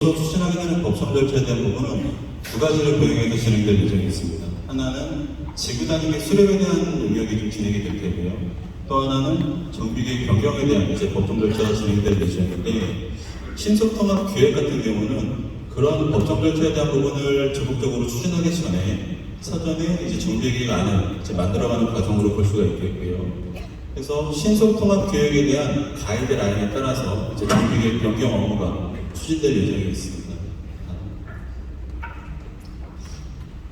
추진하게 되는 법적 절차에 대한 부분은 두 가지를 병행해서 진행될 예정이 있습니다. 하나는 지구 단위의 수립에 대한 영역이 좀 진행이 될 테고요. 또 하나는 정비계획 변경에 대한 이제 법정 절차가 진행될 예정인데, 신속통합 기획 같은 경우는 그런 법정 절차에 대한 부분을 적극적으로 추진하기 전에 사전에 이제 정비계획안을 이제 만들어가는 과정으로 볼 수가 있겠고요. 그래서 신속통합 기획에 대한 가이드라인에 따라서 이제 정비계획 변경 업무가 추진될 예정이 있습니다.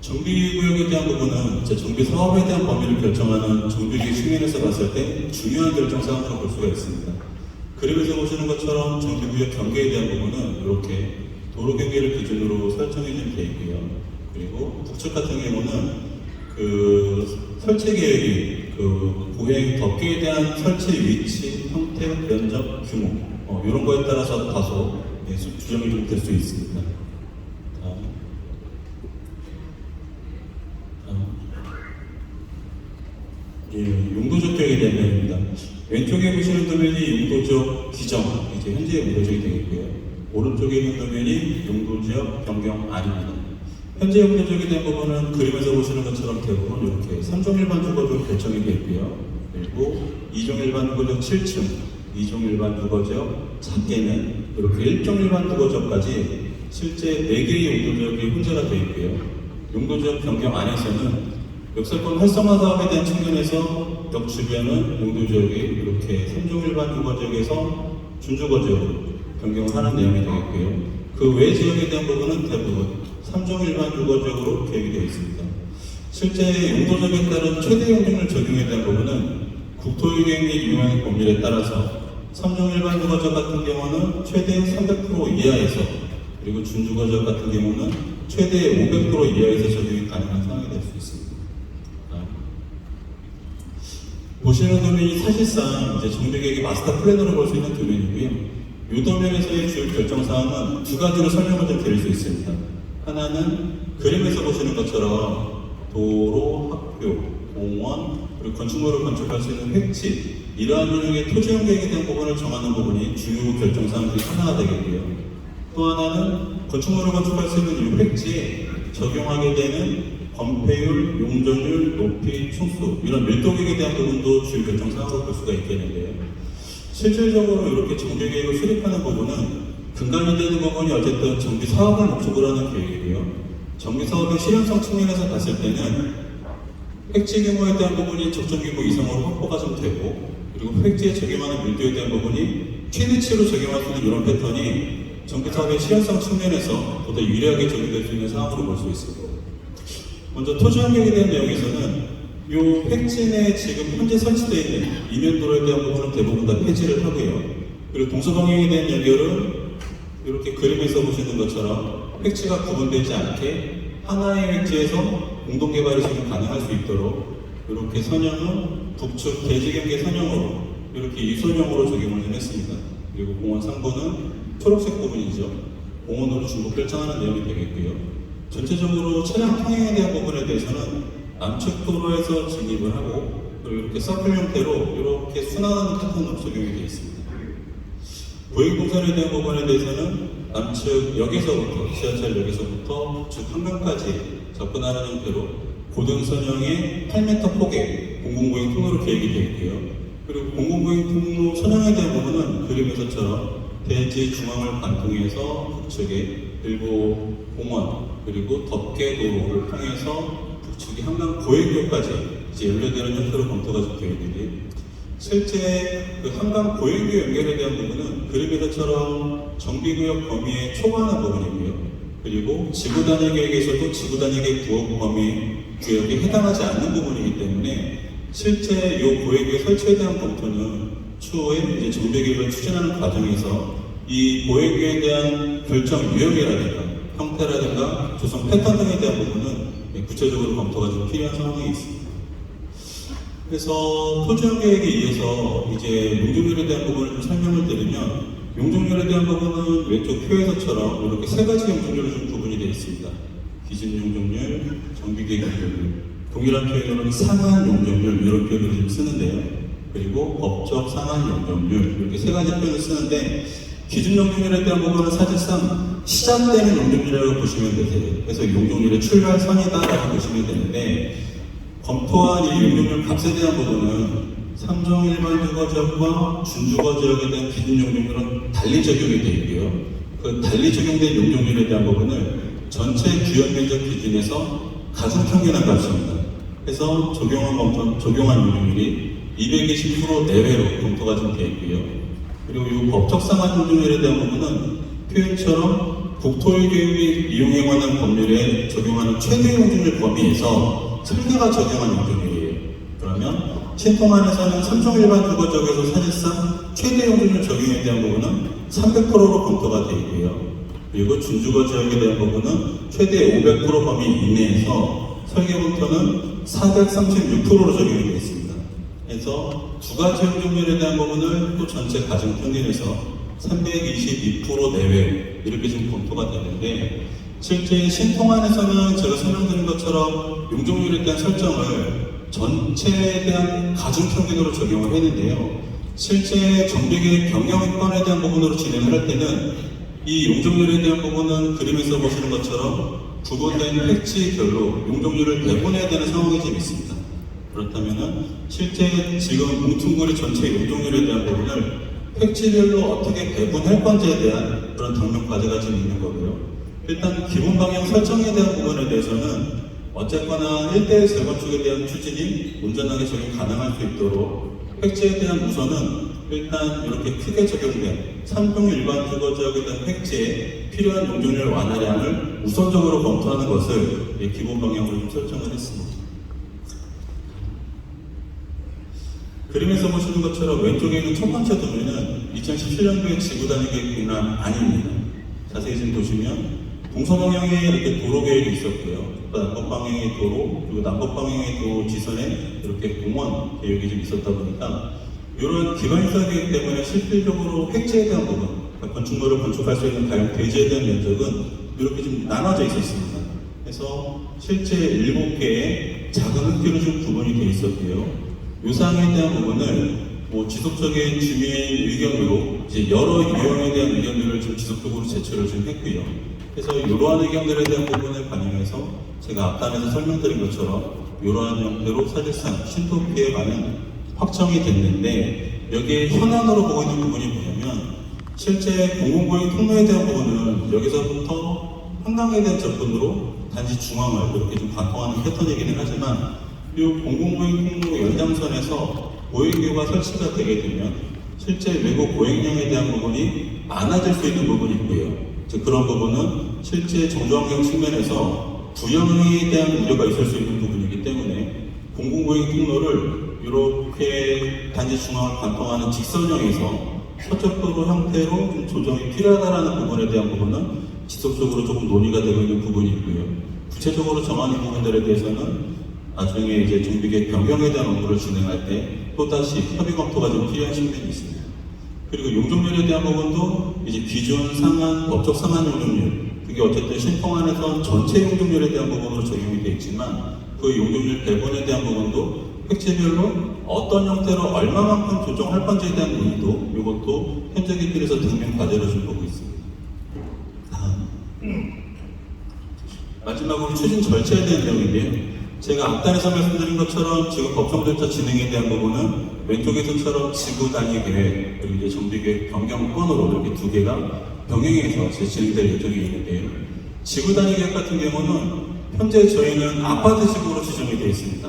정비구역에 대한 부분은 이제 정비 사업에 대한 범위를 결정하는 정비계획 측면에서 봤을 때 중요한 결정사항으로 볼 수가 있습니다. 그림에서 보시는 것처럼 정비구역 경계에 대한 부분은 이렇게 도로 경계를 기준으로 설정해진 게 있고요. 그리고 북측 같은 경우는 그 설치 계획이 그 보행 덮개에 대한 설치 위치, 형태, 면적, 규모 이런 거에 따라서 다소 규정이 좀 될 수 있습니다. 용도적 계획에 대한 내용입니다. 왼쪽에 보시는 도면이 용도적 기정, 이제 현재의 용도적이 되겠고요. 오른쪽에 있는 도면이 용도적 변경안입니다. 현재 용도적에 대한 부분은 그림에서 보시는 것처럼 대부분 이렇게 3종 일반 주거적으로 결정이 되어 있고요. 그리고 2종 일반 주거적 7층, 2종 일반 주거적 작게는 이렇게 1종 일반 주거적까지 실제 4개의 용도적이 혼재가 되어 있고요. 용도적 변경 안에서는 역세권 활성화 사업에 대한 측면에서 역 주변은 용도지역이 이렇게 3종 일반 주거지역에서 준주거지역으로 변경을 하는 내용이 되겠고요. 그 외 지역에 대한 부분은 대부분 3종 일반 주거지역으로 계획이 되어 있습니다. 실제 용도적에 따른 최대 용적률 적용에 대한 부분은 국토유경 및 유형의 법률에 따라서 3종 일반 주거지역 같은 경우는 최대 300% 이하에서, 그리고 준주거지역 같은 경우는 최대 500% 이하에서 적용이 가능한 상황이 될 수 있습니다. 보시는 도면이 사실상 이제 정비계획의 마스터 플랜으로 볼 수 있는 도면이고요. 이 도면에서의 주요 결정사항은 두 가지로 설명을 좀 드릴 수 있습니다. 하나는 그림에서 보시는 것처럼 도로, 학교, 공원, 그리고 건축물을 건축할 수 있는 획지, 이러한 유형의 토지용 계획에 대한 부분을 정하는 부분이 주요 결정사항 중에 하나가 되겠고요. 또 하나는 건축물을 건축할 수 있는 이 획지에 적용하게 되는 건폐율, 용적률, 높이, 충수 이런 밀도계획에 대한 부분도 주요 결정사항으로 볼 수가 있겠는데요. 실질적으로 이렇게 정비계획을 수립하는 부분은 근간이 되는 부분이 어쨌든 정비사업을 목적으로 하는 계획이고요. 정비사업의 실현성 측면에서 봤을 때는 획지 규모에 대한 부분이 적정 규모 이상으로 확보가 좀 되고, 그리고 획지에 적용하는 밀도에 대한 부분이 최대치로 적용할 수 있는 이런 패턴이 정비사업의 실현성 측면에서 보다 유리하게 적용될 수 있는 상황으로 볼 수 있습니다. 먼저 토지 환경에 대한 내용에서는 이 획지 내에 지금 현재 설치되어 있는 이면도로에 대한 부분은 대부분 다 폐지를 하고요. 그리고 동서방향에 대한 연결은 이렇게 그림에서 보시는 것처럼 획지가 구분되지 않게 하나의 획지에서 공동개발이 지금 가능할 수 있도록 이렇게 선형은 북측 대지경계 선형으로 이렇게 유선형으로 적용을 좀 했습니다. 그리고 공원 상부는 초록색 부분이죠. 공원으로 중복 결정하는 내용이 되겠고요. 전체적으로 차량 통행에 대한 부분에 대해서는 남측 도로에서 진입을 하고, 그리고 이렇게 서클 형태로 이렇게 순환하는 패턴으로 적용이 되어 있습니다. 보행동선에 대한 부분에 대해서는 남측 역에서부터, 지하철역에서부터 북측 한강까지 접근하는 형태로 고등선형의 8m 폭의 공공보행 통로로 계획이 되어 있고요. 그리고 공공보행 통로 선형에 대한 부분은 그림에서처럼 대지 중앙을 관통해서 북측에 일부 공원, 그리고 덮개 도로를 통해서 북측이 한강 보행교까지 이제 연결되는 형태로 검토가 좀 되어 있는데, 실제 그 한강 보행교 연결에 대한 부분은 그림에서처럼 정비구역 범위에 초과하는 부분이고요. 그리고 지구 단위 계획에서도 지구 단위 계획 구역 범위 구역에 해당하지 않는 부분이기 때문에 실제 이 보행교 설치에 대한 검토는 추후에 이제 정비계획을 추진하는 과정에서 이 보행교에 대한 결정 유형이라든가 형태라든가 조성 패턴 등에 대한 부분은 구체적으로 검토가 좀 필요한 상황이 있습니다. 그래서 토지형 계획에 의해서 이제 용적률에 대한 부분을 좀 설명을 드리면, 용적률에 대한 부분은 왼쪽 표에서처럼 이렇게 세 가지 용적률로 좀 구분이 되어 있습니다. 기준 용적률, 정비계획 용적률, 동일한 표현으로는 상한 용적률 이런 표현을 좀 쓰는데요. 그리고 법적 상한 용적률 이렇게 세 가지 표현을 쓰는데, 기준 용적률에 대한 부분은 사실상 시작되는 용적률이라고 보시면 되세요. 그래서 용적률의 출발선이다라고 보시면 되는데, 검토한 이 용적률 값에 대한 부분은 3종 일반 주거지역과 준주거지역에 대한 기준 용적률은 달리 적용이 되어 있고요. 그 달리 적용된 용적률에 대한 부분을 전체 구역 면적 기준에서 가중평균한 값입니다. 그래서 적용한 용적률이 220% 내외로 검토가 좀 되어 있고요. 그리고 이 법적 상한 용적률에 대한 부분은 표현처럼 국토의 계획 및 이용에 관한 법률에 적용하는 최대 용적률 범위에서 설계가 적용한 용적률이에요. 그러면 신통안에서는 3종 일반 주거지역에서 사실상 최대 용적률 적용에 대한 부분은 300%로 검토가 되어 있고요. 그리고 준주거지역에 대한 부분은 최대 500% 범위 이내에서 설계 검토는 436%로 적용이 되어 있습니다. 그래서 두 가지 용적률에 대한 부분을 또 전체 가중평균에서 322% 내외 이렇게 지금 검토가 되는데, 실제 신통안에서는 제가 설명드린 것처럼 용적률에 대한 설정을 전체에 대한 가중평균으로 적용을 했는데요. 실제 정비계획 변경권에 대한 부분으로 진행을 할 때는 이 용적률에 대한 부분은 그림에서 보시는 것처럼 구분된 획지별로 용적률을 배분해야 되는 상황이 좀 있습니다. 그렇다면은 실제 지금 뭉퉁거리 전체 용적률에 대한 부분을 획지별로 어떻게 배분할 건지에 대한 그런 당면 과제가 좀 있는 거고요. 일단 기본 방향 설정에 대한 부분에 대해서는 어쨌거나 1대1 재건축에 대한 추진이 온전하게 적용 가능할 수 있도록 획지에 대한 우선은 일단 이렇게 크게 적용된 3종 일반 주거지역에 대한 획지에 필요한 용적률 완화량을 우선적으로 검토하는 것을 기본 방향으로 좀 설정을 했습니다. 그림에서 보시는 것처럼 왼쪽에 있는 첫 번째 도면은 2017년도에 지구 단위 계획은 아닙니다. 자세히 좀 보시면 동서 방향에 이렇게 도로 계획이 있었고요. 남북 방향의 도로, 그리고 남북 방향의 도로 지선에 이렇게 공원 계획이 좀 있었다 보니까 이런 기반시설 계획 때문에 실질적으로 획지에 대한 부분, 건축물을 건축할 수 있는 다양 대지에 대한 면적은 이렇게 좀 나눠져 있었습니다. 그래서 실제 7개의 작은 획지로 좀 구분이 되어 있었고요. 요상에 대한 부분을 지속적인 주민 의견으로 이제 여러 유형에 대한 의견들을 좀 지속적으로 제출을 좀 했고요. 그래서 이러한 의견들에 대한 부분을 반영해서 제가 앞단에서 설명드린 것처럼 이러한 형태로 사실상 신도 피해가는 확정이 됐는데, 여기에 현안으로 보고 있는 부분이 뭐냐면 실제 공공구역 통로에 대한 부분은 여기서부터 한강에 대한 접근으로 단지 중앙을 이렇게 좀 관통하는 패턴이기는 하지만, 이 공공구역 통로 연장선에서 보행교가 설치가 되게 되면 실제 외부 보행량에 대한 부분이 많아질 수 있는 부분이 있고요. 즉 그런 부분은 실제 정조환경 측면에서 부영향에 대한 우려가 있을 수 있는 부분이기 때문에 공공구역 통로를 이렇게 단지 중앙을 관통하는 직선형에서 서쪽도로 형태로 좀 조정이 필요하다는 부분에 대한 부분은 지속적으로 조금 논의가 되고 있는 부분이 있고요. 구체적으로 정하는 부분들에 대해서는 나중에 이제 정비계획 변경에 대한 업무를 진행할 때 또다시 협의 검토가 좀 필요한 측면이 있습니다. 그리고 용적률에 대한 부분도 이제 기준 상한, 법적 상한 용적률, 그게 어쨌든 신통안에선 전체 용적률에 대한 부분으로 적용이 되어 있지만 그 용적률 배분에 대한 부분도 획지별로 어떤 형태로 얼마만큼 조정할 건지에 대한 논의도 이것도 현재 기준에서 당면 과제로 좀 보고 있습니다. 마지막으로 추진 절차에 대한 내용인데요. 제가 앞단에서 말씀드린 것처럼 지금 법정 절차 진행에 대한 부분은 왼쪽에서처럼 지구 단위 계획 그리고 이제 정비 계획 변경권으로 이렇게 두 개가 병행해서 진행될 예정이 있는데요. 지구 단위 계획 같은 경우는 현재 저희는 아파트 지구로 지정이 되어 있습니다.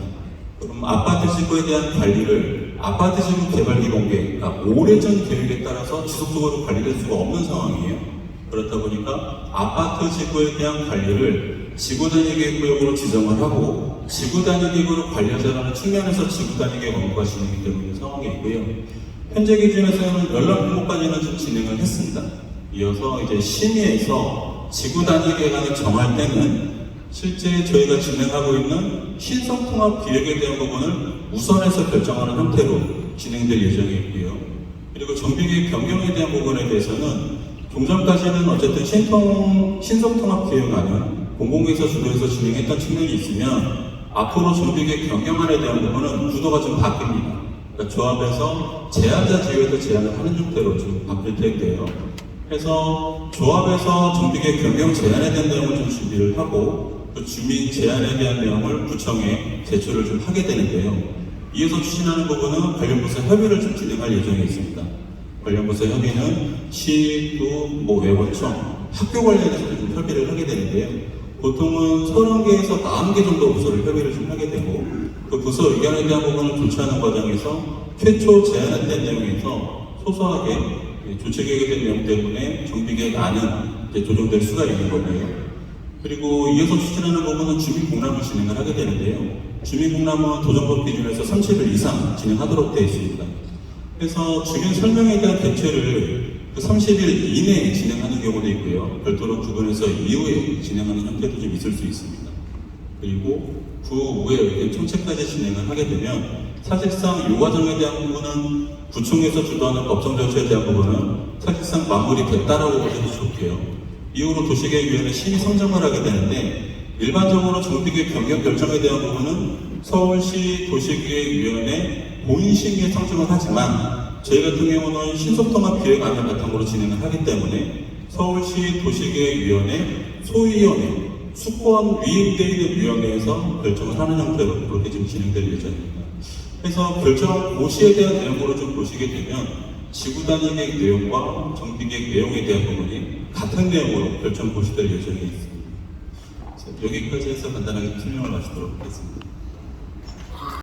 그럼 아파트 지구에 대한 관리를 아파트 지구 개발기본계획, 그러니까 오래전 계획에 따라서 지속적으로 관리될 수가 없는 상황이에요. 그렇다 보니까 아파트 지구에 대한 관리를 지구 단위 계획 구역으로 지정을 하고 지구 단위 계획으로 관리하자는 측면에서 지구 단위 계획 업무가 진행이 되고 있는 상황이 있고요. 현재 기준에서는 연락 공모까지는 좀 진행을 했습니다. 이어서 이제 심의에서 지구 단위 계획안을 정할 때는 실제 저희가 진행하고 있는 신성통합 기획에 대한 부분을 우선해서 결정하는 형태로 진행될 예정이 있고요. 그리고 정비계획 변경에 대한 부분에 대해서는 종전까지는 어쨌든 신성통합 기획안은 공공에서 주도해서 진행했던 측면이 있으면 앞으로 정비계획 변경안에 대한 부분은 구도가 좀 바뀝니다. 그러니까 조합에서 제안자 지역에서 제안을 하는 형태로 좀 바뀔 텐데요. 해서 조합에서 정비계획 변경 제안에 대한 내용을 좀 준비를 하고 또 주민 제안에 대한 내용을 구청에 제출을 좀 하게 되는데요. 이어서 추진하는 부분은 관련 부서 협의를 좀 진행할 예정에 있습니다. 관련 부서 협의는 시, 또 외원청, 학교 관련해서 좀 협의를 하게 되는데요. 보통은 30개에서 40개 정도 부서를 협의를 좀 하게 되고 그 부서 의견에 대한 부분을 조치하는 과정에서 최초 제안에 대한 내용에서 소소하게 조치계획에 대한 내용 때문에 정비계획안은 조정될 수가 있는 거고요. 그리고 이어서 추진하는 부분은 주민공람을 진행을 하게 되는데요. 주민공람은 도정법 기준에서 30일 이상 진행하도록 되어 있습니다. 그래서 주민 설명에 대한 대체를 그 30일 이내에 진행하는 경우도 있고요. 별도로 구분해서 이후에 진행하는 형태도 좀 있을 수 있습니다. 그리고 그 후에 의견 청취까지 진행을 하게 되면 사실상 이 과정에 대한 부분은 구청에서 주도하는 법정 절차에 대한 부분은 사실상 마무리됐다라고 보셔도 좋고요. 이후로 도시계획위원회 심의 선정을 하게 되는데 일반적으로 정비계획 변경 결정에 대한 부분은 서울시 도시계획위원회 본심의에 선정을 하지만 저희 같은 경우는 신속통합기획안을 바탕으로 진행을 하기 때문에 서울시 도시계획위원회 소위원회 수권 위임되어 있는 위원회에서 결정을 하는 형태로 그렇게 지금 진행될 예정입니다. 그래서 결정 고시에 대한 내용으로 좀 보시게 되면 지구단위계획 내용과 정비계획 내용에 대한 부분이 같은 내용으로 결정 고시될 예정이 있습니다. 여기까지 해서 간단하게 설명을 마치도록 하겠습니다.